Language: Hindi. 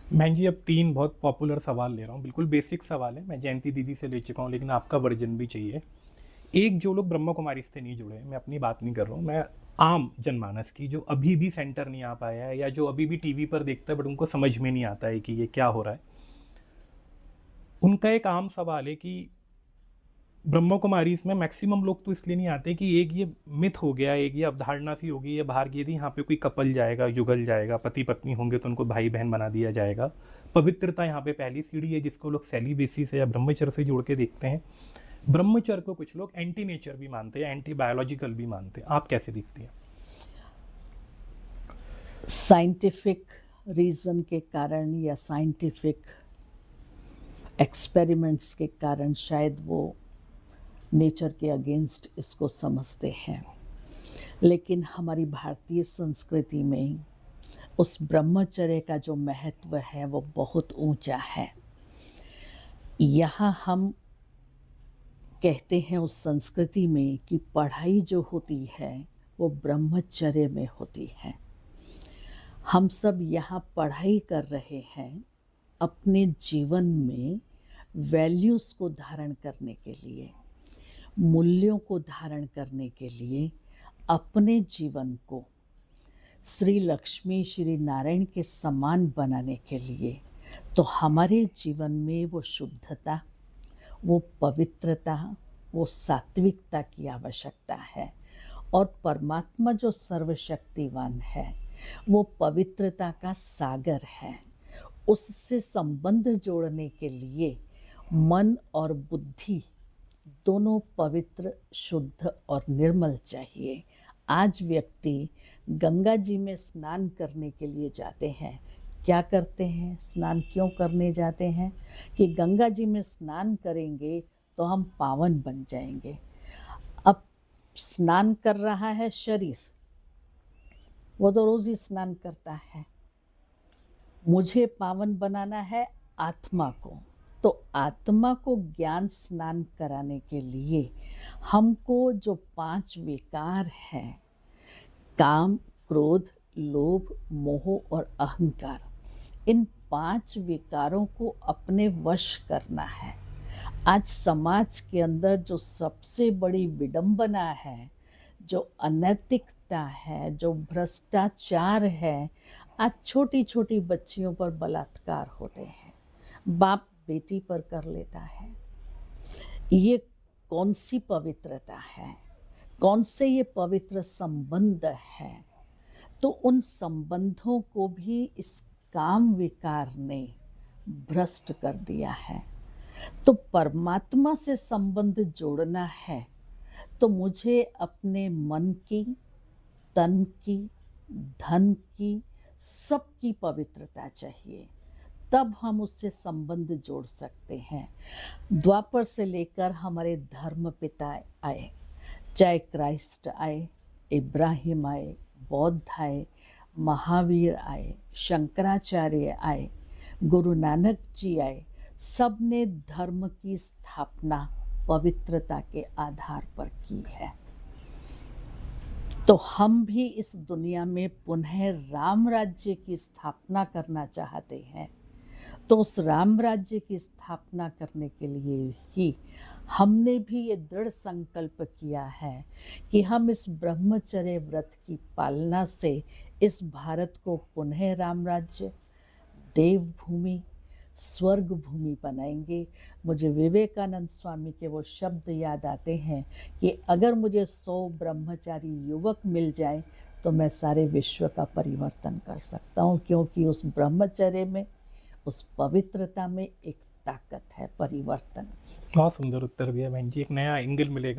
मैं जी अब 3 बहुत पॉपुलर सवाल ले रहा हूँ, बिल्कुल बेसिक सवाल है, मैं जयंती दीदी से ले चुका हूँ लेकिन आपका वर्जन भी चाहिए। एक जो लोग ब्रह्मा कुमारी से नहीं जुड़े हैं, मैं अपनी बात नहीं कर रहा हूँ, मैं आम जनमानस की जो अभी भी सेंटर नहीं आ पाया है या जो अभी भी टीवी पर देखता है बट उनको समझ में नहीं आता है कि ये क्या हो रहा है। उनका एक आम सवाल है कि ब्रह्मा कुमारीज में मैक्सिमम लोग तो इसलिए नहीं आते कि एक ये मिथ हो गया, एक ये अवधारणा सी होगी, ये बाहर की थी, यहाँ पे कोई कपल जाएगा, युगल जाएगा, पति पत्नी होंगे तो उनको भाई बहन बना दिया जाएगा। पवित्रता यहाँ पे पहली सीढ़ी है जिसको लोग सेलिबेसी से या ब्रह्मचर्य से जोड़ के देखते हैं। ब्रह्मचर्य को कुछ लोग एंटी नेचर भी मानते हैं, एंटी बायोलॉजिकल भी मानते हैं, आप कैसे देखती हैं? साइंटिफिक रीज़न के कारण या साइंटिफिक एक्सपेरिमेंट्स के कारण शायद वो नेचर के अगेंस्ट इसको समझते हैं, लेकिन हमारी भारतीय संस्कृति में उस ब्रह्मचर्य का जो महत्व है वो बहुत ऊंचा है। यहाँ हम कहते हैं उस संस्कृति में कि पढ़ाई जो होती है वो ब्रह्मचर्य में होती है। हम सब यहाँ पढ़ाई कर रहे हैं अपने जीवन में वैल्यूज़ को धारण करने के लिए, मूल्यों को धारण करने के लिए, अपने जीवन को श्री लक्ष्मी श्री नारायण के समान बनाने के लिए। तो हमारे जीवन में वो शुद्धता, वो पवित्रता, वो सात्विकता की आवश्यकता है। और परमात्मा जो सर्वशक्तिवान है वो पवित्रता का सागर है। उससे संबंध जोड़ने के लिए मन और बुद्धि दोनों पवित्र, शुद्ध और निर्मल चाहिए। आज व्यक्ति गंगा जी में स्नान करने के लिए जाते हैं। क्या करते हैं? स्नान क्यों करने जाते हैं? कि गंगा जी में स्नान करेंगे तो हम पावन बन जाएंगे। अब स्नान कर रहा है शरीर, वो तो रोज़ ही स्नान करता है। मुझे पावन बनाना है आत्मा को, तो आत्मा को ज्ञान स्नान कराने के लिए हमको जो 5 विकार हैं, काम, क्रोध, लोभ, मोह और अहंकार, इन 5 विकारों को अपने वश करना है। आज समाज के अंदर जो सबसे बड़ी विडंबना है, जो अनैतिकता है, जो भ्रष्टाचार है, आज छोटी छोटी बच्चियों पर बलात्कार होते हैं, बाप बेटी पर कर लेता है। ये कौन सी पवित्रता है? कौन से ये पवित्र संबंध है? तो उन संबंधों को भी इस काम विकार ने भ्रष्ट कर दिया है। तो परमात्मा से संबंध जोड़ना है तो मुझे अपने मन की, तन की, धन की, सबकी पवित्रता चाहिए, तब हम उससे संबंध जोड़ सकते हैं। द्वापर से लेकर हमारे धर्म पिता आए, चाहे क्राइस्ट आए, इब्राहिम आए, बौद्ध आए, महावीर आए, शंकराचार्य आए, गुरु नानक जी आए, सब ने धर्म की स्थापना पवित्रता के आधार पर की है। तो हम भी इस दुनिया में पुनः राम राज्य की स्थापना करना चाहते हैं। तो उस राम राज्य की स्थापना करने के लिए ही हमने भी ये दृढ़ संकल्प किया है कि हम इस ब्रह्मचर्य व्रत की पालना से इस भारत को पुनः राम राज्य, देवभूमि, स्वर्ग भूमि बनाएंगे। मुझे विवेकानंद स्वामी के वो शब्द याद आते हैं कि अगर मुझे 100 ब्रह्मचारी युवक मिल जाए तो मैं सारे विश्व का परिवर्तन कर सकता हूँ, क्योंकि उस ब्रह्मचर्य में, उस पवित्रता में एक ताकत है परिवर्तन की। बहुत सुंदर उत्तर दिया बहन जी, एक नया एंगल मिलेगा।